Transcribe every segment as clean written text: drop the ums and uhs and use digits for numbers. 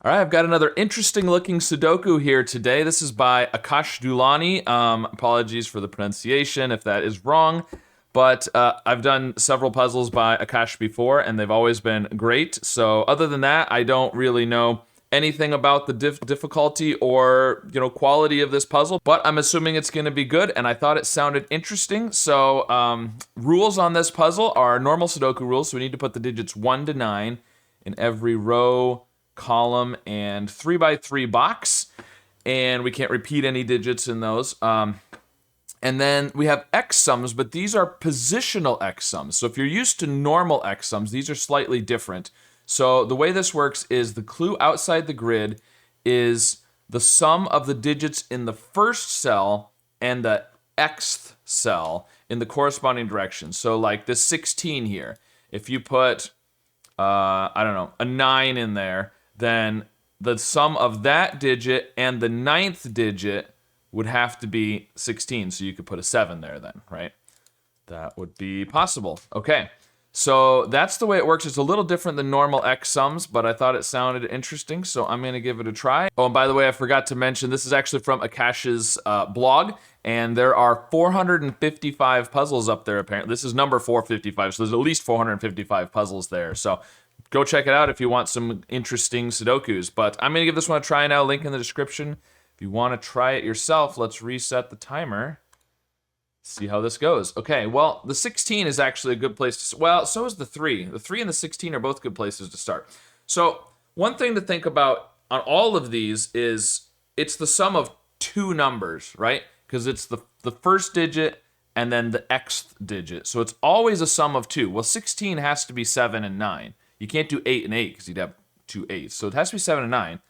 All right, I've got another interesting looking Sudoku here today. This is by Akash Doulani. Apologies for the pronunciation if that is wrong, but I've done several puzzles by Akash before, and they've always been great. So other than that, I don't really know anything about the difficulty or quality of this puzzle, but I'm assuming it's going to be good, and I thought it sounded interesting. So rules on this puzzle are normal Sudoku rules, so we need to put the digits 1 to 9 in every row, column, and 3x3 box, and we can't repeat any digits in those. And then we have X sums, but these are positional X sums. So if you're used to normal X sums, these are slightly different. So the way this works is the clue outside the grid is the sum of the digits in the first cell and the Xth cell in the corresponding direction. So like this 16 here, if you put, I don't know, a 9 in there, then the sum of that digit and the 9th digit would have to be 16. So you could put a 7 there then, right? That would be possible. Okay, so that's the way it works. It's a little different than normal X sums, but I thought it sounded interesting, so I'm going to give it a try. Oh, and by the way, I forgot to mention, this is actually from Akash's blog, and there are 455 puzzles up there, apparently. This is number 455, so there's at least 455 puzzles there. So go check it out if you want some interesting Sudokus. But I'm going to give this one a try now. Link in the description. If you want to try it yourself, let's reset the timer. See how this goes. Okay, well, the 16 is actually a good place to... Well, so is the 3. The 3 and the 16 are both good places to start. So one thing to think about on all of these is it's the sum of two numbers, right? Because it's the first digit and then the xth digit. So it's always a sum of 2. Well, 16 has to be 7 and 9. You can't do 8 and 8 because you'd have 2 8s. So it has to be 7 and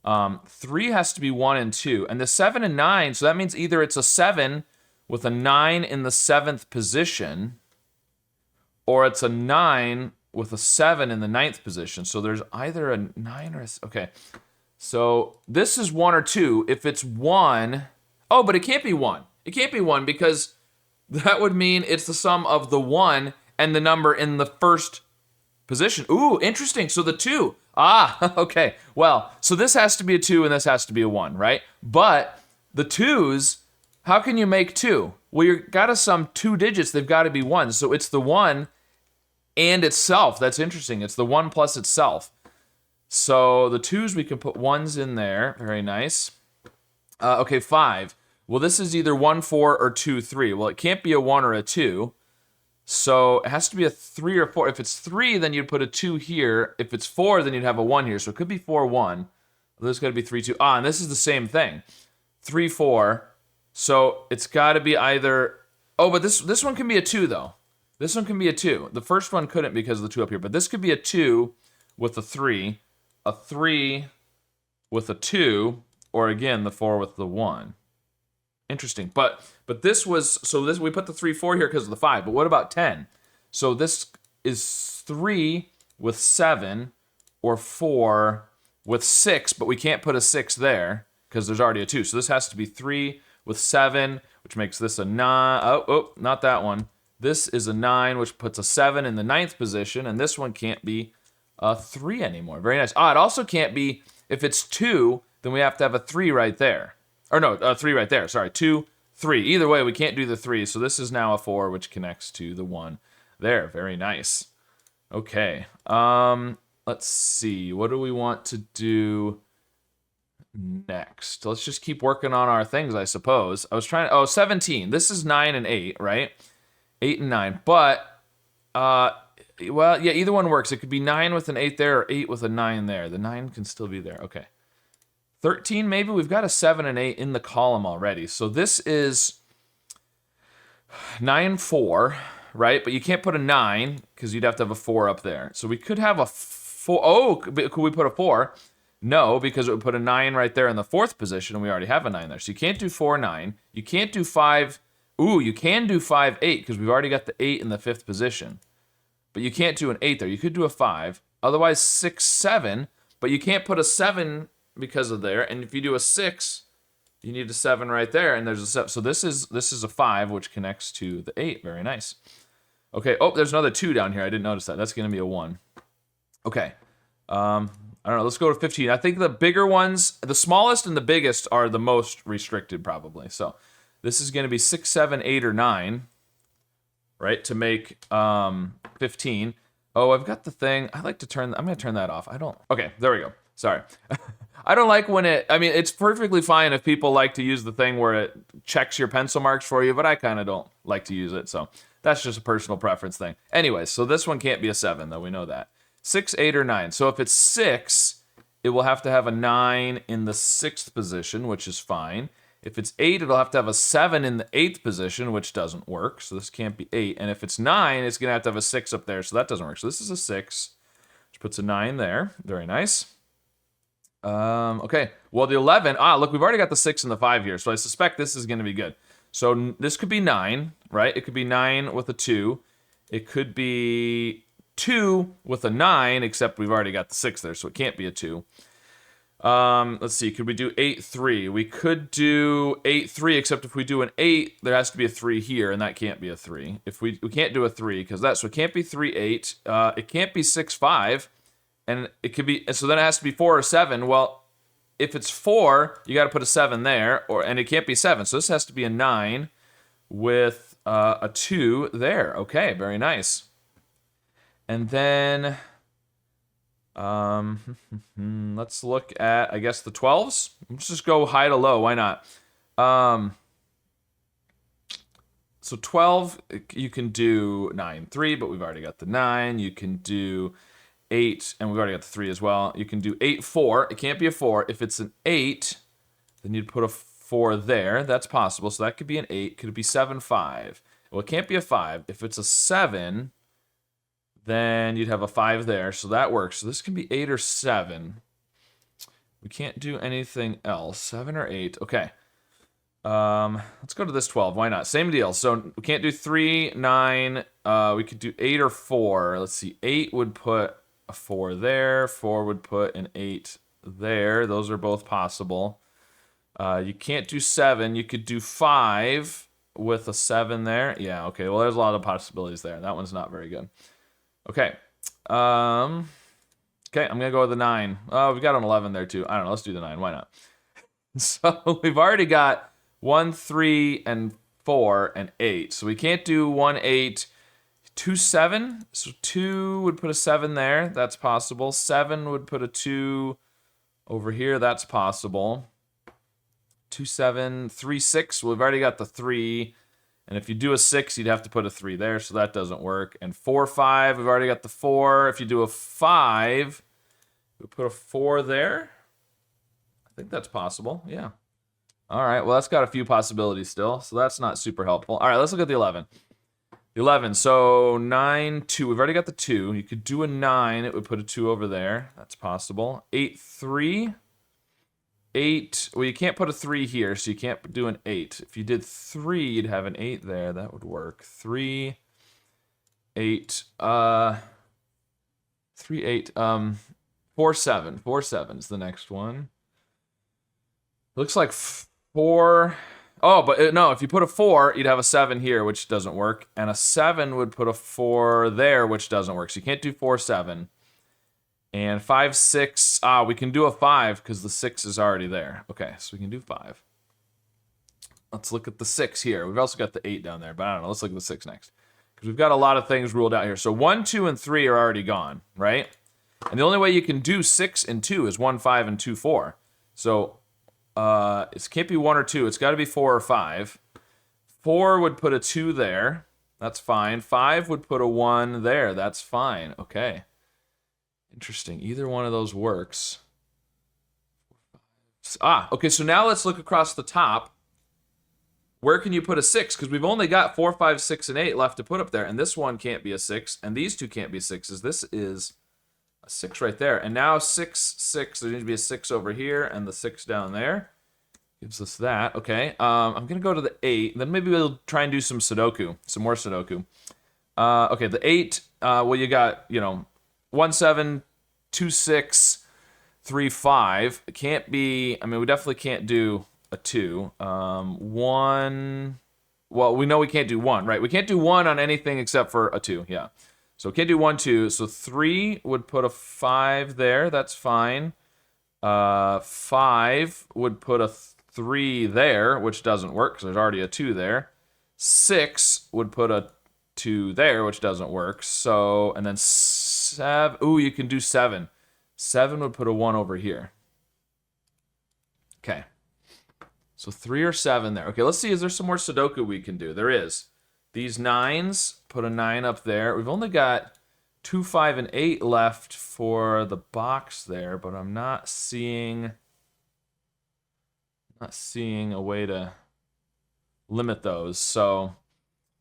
9. 3 has to be 1 and 2. And the 7 and 9, so that means either it's a 7 with a 9 in the 7th position, or it's a 9 with a 7 in the 9th position. So there's either a 9 or a... Okay, so this is 1 or 2. If it's 1... Oh, but it can't be 1. It can't be 1 because that would mean it's the sum of the 1 and the number in the first position. Ooh, interesting. So the 2. Ah, okay. Well, so this has to be a 2 and this has to be a 1, right? But the 2s, how can you make 2? Well, you've got to sum 2 digits. They've got to be 1. So it's the 1 and itself. That's interesting. It's the 1 plus itself. So the 2s, we can put 1s in there. Very nice. Okay, 5. Well, this is either 1, 4, or 2, 3. Well, it can't be a 1 or a 2. So it has to be a 3 or 4. If it's 3, then you'd put a 2 here. If it's 4, then you'd have a 1 here. So it could be 4, 1. There's got to be 3, 2. Ah, and this is the same thing. 3, 4. So it's got to be either... Oh, but this one can be a 2, though. This one can be a 2. The first one couldn't because of the 2 up here. But this could be a 2 with a 3 with a 2, or again, the 4 with the 1. Interesting. But this was... So this we put the 3, 4 here because of the 5. But what about 10? So this is 3 with 7, or 4 with 6, but we can't put a 6 there because there's already a 2. So this has to be 3 with 7, which makes this a 9. Oh, not that one. This is a 9, which puts a 7 in the 9th position, and this one can't be a 3 anymore. Very nice. Ah, it also can't be... If it's 2, then we have to have a 3 right there. Or no, a 3 right there. Sorry, 2, 3. Either way, we can't do the 3, so this is now a 4, which connects to the 1 there. Very nice. Okay. Let's see. What do we want to do next? Let's just keep working on our things, I suppose. I was trying to... Oh, 17. This is 9 and 8, right? 8 and 9. But, well, yeah, either one works. It could be 9 with an 8 there or 8 with a 9 there. The 9 can still be there. Okay. 13, maybe. We've got a 7 and 8 in the column already. So this is 9, 4, right? But you can't put a 9 because you'd have to have a 4 up there. So we could have a 4. Oh, could we put a 4? No, because it would put a 9 right there in the 4th position, and we already have a 9 there. So you can't do 4, 9. You can't do 5. Ooh, you can do 5, 8 because we've already got the 8 in the 5th position. But you can't do an 8 there. You could do a 5. Otherwise, 6, 7. But you can't put a 7 because of there. And if you do a 6, you need a 7 right there, and there's a 7. So this is a 5, which connects to the 8. Very nice. Okay, oh, there's another 2 down here. I didn't notice that. That's going to be a 1. Okay. I don't know. Let's go to 15. I think the bigger ones, the smallest and the biggest are the most restricted probably. So this is going to be 6, 7, 8, or 9, right? To make 15. Oh, I've got the thing. I like to turn. I'm going to turn that off. I don't. Okay, there we go. Sorry. I don't like when it. I mean, it's perfectly fine if people like to use the thing where it checks your pencil marks for you, but I kind of don't like to use it. So that's just a personal preference thing. Anyways, so this one can't be a 7, though. We know that. 6, 8, or 9. So if it's 6, it will have to have a 9 in the 6th position, which is fine. If it's 8, it'll have to have a 7 in the 8th position, which doesn't work. So this can't be 8. And if it's 9, it's going to have a 6 up there, so that doesn't work. So this is a 6, which puts a 9 there. Very nice. Okay, well, the 11, look, we've already got the 6 and the 5 here, so I suspect this is going to be good. So this could be 9, right? It could be 9 with a 2. It could be 2 with a 9, except we've already got the 6 there, so it can't be a 2. Let's see, could we do 8, 3? We could do 8, 3, except if we do an 8, there has to be a 3 here, and that can't be a 3. If we can't do a 3, because so it can't be 3, 8. It can't be 6, 5. And it could be, so then it has to be 4 or 7. Well, if it's 4, you got to put a 7 there, and it can't be 7. So this has to be a 9 with a 2 there. Okay, very nice. And then let's look at, I guess, the 12s. Let's just go high to low. Why not? So 12, you can do 9, 3, but we've already got the 9. You can do 8, and we've already got the 3 as well. You can do 8, 4. It can't be a 4. If it's an 8, then you'd put a 4 there. That's possible. So that could be an 8. Could it be 7, 5? Well, it can't be a 5. If it's a 7, then you'd have a 5 there. So that works. So this can be 8 or 7. We can't do anything else. 7 or 8. Okay. Let's go to this 12. Why not? Same deal. So we can't do 3, 9. We could do 8 or 4. Let's see. 8 would put a 4 there. 4 would put an 8 there. Those are both possible. You can't do 7. You could do 5 with a 7 there. Yeah, okay. Well, there's a lot of possibilities there. That one's not very good. Okay. Okay, I'm going to go with the 9. Oh, we've got an 11 there, too. I don't know. Let's do the 9. Why not? So we've already got 1, 3, and 4, and 8. So we can't do 1, 8, 2, 7. So 2 would put a 7 there. That's possible. 7 would put a 2 over here. That's possible. 2, 7, 3, 6. Well, we've already got the 3. And if you do a 6, you'd have to put a 3 there. So that doesn't work. And 4, 5. We've already got the 4. If you do a 5, we put a 4 there. I think that's possible. Yeah. All right. Well, that's got a few possibilities still. So that's not super helpful. All right. Let's look at the 11. The 11. So 9, 2. We've already got the 2. You could do a 9. It would put a 2 over there. That's possible. 8, 3. 8. Well, you can't put a 3 here, so you can't do an 8. If you did 3, you'd have an 8 there. That would work. 3, 8. 3, 8. 4, 7. 4, 7 is the next one. Looks like 4. Oh, but no, if you put a 4, you'd have a 7 here, which doesn't work. And a 7 would put a 4 there, which doesn't work. So you can't do 4, 7. And 5, 6. We can do a 5 because the 6 is already there. Okay, so we can do 5. Let's look at the 6 here. We've also got the 8 down there, but I don't know. Let's look at the 6 next. Because we've got a lot of things ruled out here. So 1, 2, and 3 are already gone, right? And the only way you can do 6 and 2 is 1, 5, and 2, 4. So it can't be 1 or 2. It's got to be 4 or 5. 4 would put a 2 there. That's fine. 5 would put a 1 there. That's fine. Okay. Interesting. Either one of those works. Okay, so now let's look across the top. Where can you put a 6? Because we've only got 4, 5, 6, and 8 left to put up there. And this one can't be a 6. And these two can't be 6s. This is a 6 right there. And now 6, 6. There needs to be a 6 over here and the 6 down there. Gives us that. Okay. I'm going to go to the 8. Then maybe we'll try and do some Sudoku. Some more Sudoku. Okay, the 8. Well, you got, 1, 7, 2, 6, 3, 5. It can't be, we definitely can't do a 2. 1, well, we know we can't do 1, right? We can't do 1 on anything except for a 2, yeah. So can't do 1, 2. So 3 would put a 5 there. That's fine. 5 would put a 3 there, which doesn't work because there's already a 2 there. 6 would put a 2 there, which doesn't work. So, and then 7. Ooh, you can do 7. 7 would put a 1 over here. Okay. So 3 or 7 there. Okay, let's see. Is there some more Sudoku we can do? There is. These 9s, put a 9 up there. We've only got 2, 5, and 8 left for the box there, but I'm not seeing a way to limit those. So,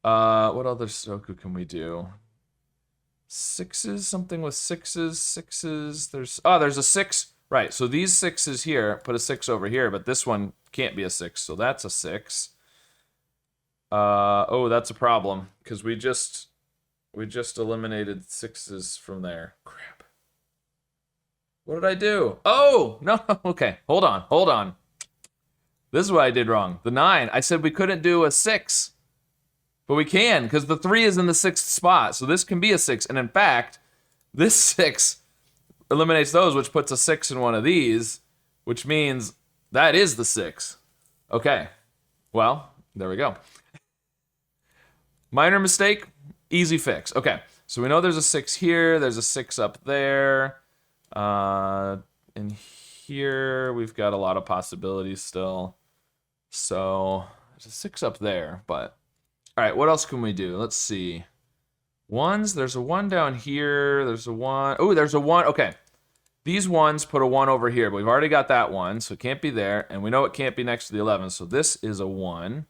what other Sudoku can we do? 6s, something with 6s, 6s. There's a 6. Right, so these 6s here, put a 6 over here, but this one can't be a 6, so that's a 6. Oh, that's a problem, because we just eliminated 6s from there. Crap. What did I do? Oh, no, okay, hold on. This is what I did wrong. The 9, I said we couldn't do a 6, but we can, because the 3 is in the 6th spot, so this can be a 6, and in fact, this 6 eliminates those, which puts a 6 in one of these, which means that is the 6. Okay, well, there we go. Minor mistake, easy fix. Okay, so we know there's a 6 here, there's a 6 up there. In here, we've got a lot of possibilities still. So, there's a 6 up there, but... Alright, what else can we do? Let's see. 1s, there's a 1 down here, there's a 1... Oh, there's a 1, okay. These 1s put a 1 over here, but we've already got that 1, so it can't be there, and we know it can't be next to the 11, so this is a 1.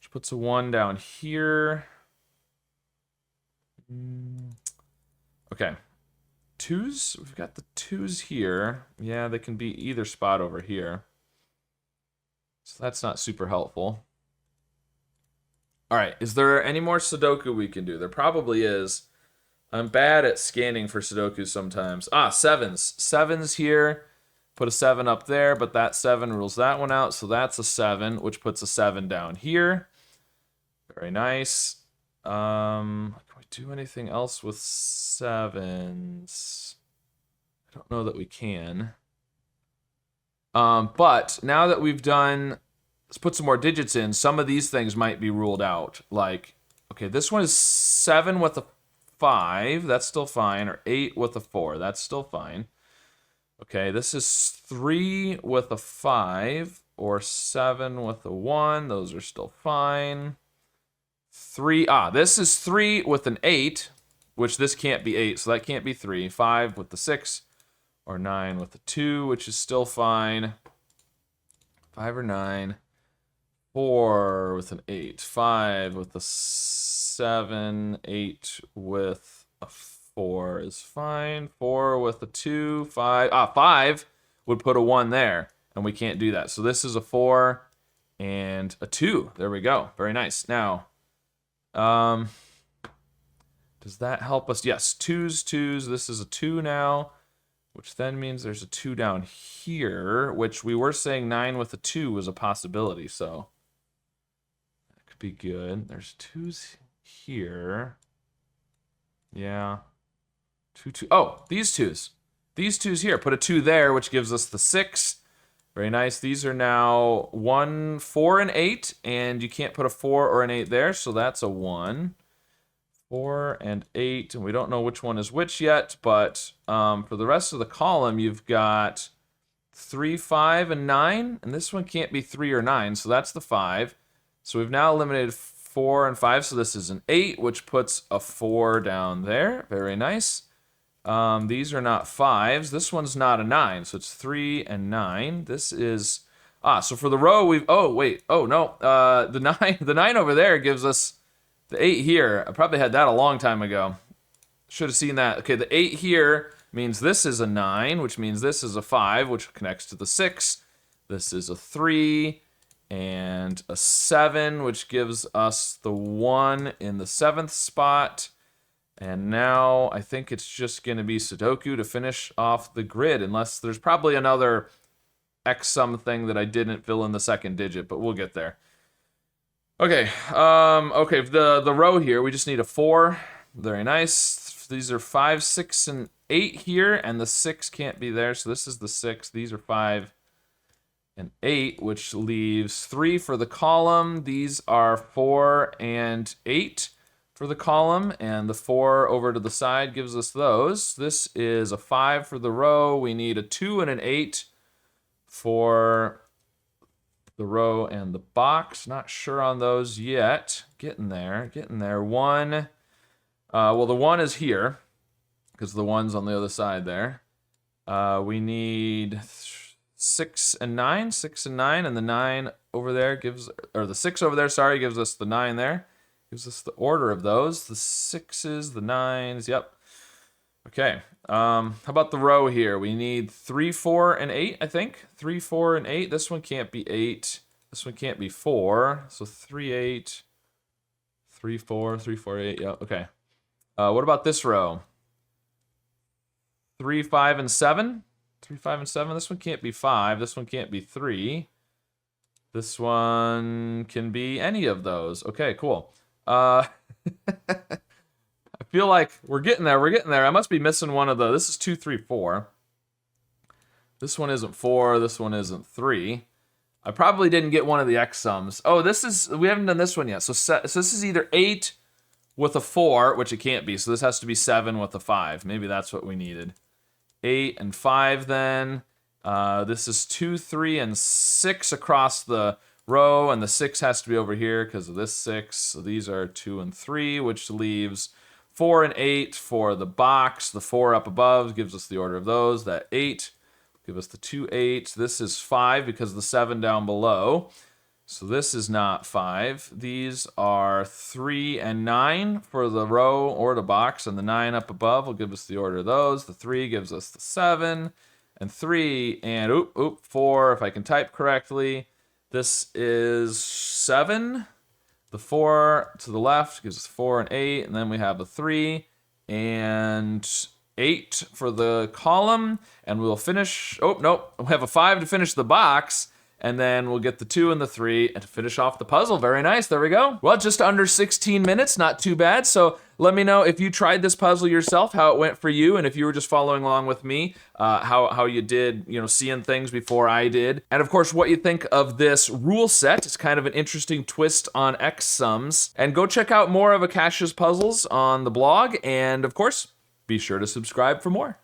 Which puts a 1 down here. Okay. 2s, we've got the 2s here. Yeah, they can be either spot over here. So that's not super helpful. Alright, is there any more Sudoku we can do? There probably is. I'm bad at scanning for Sudoku sometimes. 7s. 7s here. Put a 7 up there, but that 7 rules that one out, so that's a 7, which puts a 7 down here. Very nice. Can we do anything else with 7s? I don't know that we can. But now that we've done... Let's put some more digits in. Some of these things might be ruled out. Like, okay, this one is 7 with a 5. That's still fine. Or 8 with a 4. That's still fine. Okay, this is 3 with a 5. Or 7 with a 1. Those are still fine. 3. This is 3 with an 8. Which this can't be 8, so that can't be 3. 5 with the 6. Or 9 with the 2, which is still fine. 5 or 9. 4 with an 8. 5 with a 7. 8 with a 4 is fine. 4 with a 2. 5. 5 would put a 1 there, and we can't do that. So this is a 4 and a 2. There we go. Very nice. Now, does that help us? Yes, 2s. This is a 2 now, which then means there's a 2 down here, which we were saying 9 with a 2 was a possibility, so that could be good. There's 2s here. Yeah. 2. Oh, these 2s. These 2s here. Put a 2 there, which gives us the 6. Very nice. These are now 1, 4, and 8, and you can't put a 4 or an 8 there, so that's a 1. 4 and 8, and we don't know which one is which yet, but for the rest of the column, you've got 3, 5, and 9, and this one can't be 3 or 9, so that's the 5. So we've now eliminated 4 and 5, so this is an 8, which puts a 4 down there. Very nice. These are not 5s. This one's not a 9, so it's 3 and 9. This is... so for the row, we've... Oh, wait. Oh, no. The 9 over there gives us... The 8 here, I probably had that a long time ago. Should have seen that. Okay, the 8 here means this is a 9, which means this is a 5, which connects to the 6. This is a 3 and a 7, which gives us the 1 in the 7th spot. And now I think it's just going to be Sudoku to finish off the grid, unless there's probably another X sum thing that I didn't fill in the second digit, but we'll get there. Okay, the row here, we just need a 4. Very nice. these are 5, 6, and 8 here, and the 6 can't be there, so this is the 6. These are 5 and 8, which leaves 3 for the column. These are 4 and 8 for the column, and the 4 over to the side gives us those. This is a 5 for the row. We need a 2 and an 8 for the row and the box. Not sure on those yet. Getting there, getting there. 1, well, the 1 is here, because the 1's on the other side there. We need 6 and 9, 6 and 9, and the 9 over there gives, or the 6 over there, sorry, gives us the 9 there. Gives us the order of those, the 6s, the 9s, yep. Okay, how about the row here? We need 3, 4, and 8, I think. 3, 4, and 8. This one can't be 8. This one can't be 4. So 3, 8, 3, 4, 3, 4, 8. Yeah, okay. What about this row? 3, 5, and 7. 3, 5, and 7. This one can't be 5. This one can't be 3. This one can be any of those. Okay, cool. I feel like we're getting there. We're getting there. I must be missing one of those. This is 2, 3, 4. This one isn't 4. This one isn't 3. I probably didn't get one of the X sums. Oh, this is, we haven't done this one yet. So this is either 8 with a 4, which it can't be. So this has to be 7 with a 5. Maybe that's what we needed. 8 and 5 then. This is 2, 3, and 6 across the row, and the 6 has to be over here because of this 6. So these are 2 and 3, which leaves 4 and 8 for the box. The 4 up above gives us the order of those. That 8 give us the 2, 8. This is 5 because of the 7 down below. So this is not 5. These are 3 and 9 for the row or the box, and the 9 up above will give us the order of those. The 3 gives us the 7, and 3, and 4, if I can type correctly. This is 7. The 4 to the left gives us 4 and 8, and then we have a 3 and 8 for the column, and we'll finish, oh, nope, we have a 5 to finish the box, and then we'll get the 2 and the 3 and to finish off the puzzle. Very nice, there we go. Well, just under 16 minutes, not too bad. So let me know if you tried this puzzle yourself, how it went for you, and if you were just following along with me, how you did, you know, seeing things before I did. And of course, what you think of this rule set. It's kind of an interesting twist on X sums. And go check out more of Akash's puzzles on the blog, and of course, be sure to subscribe for more.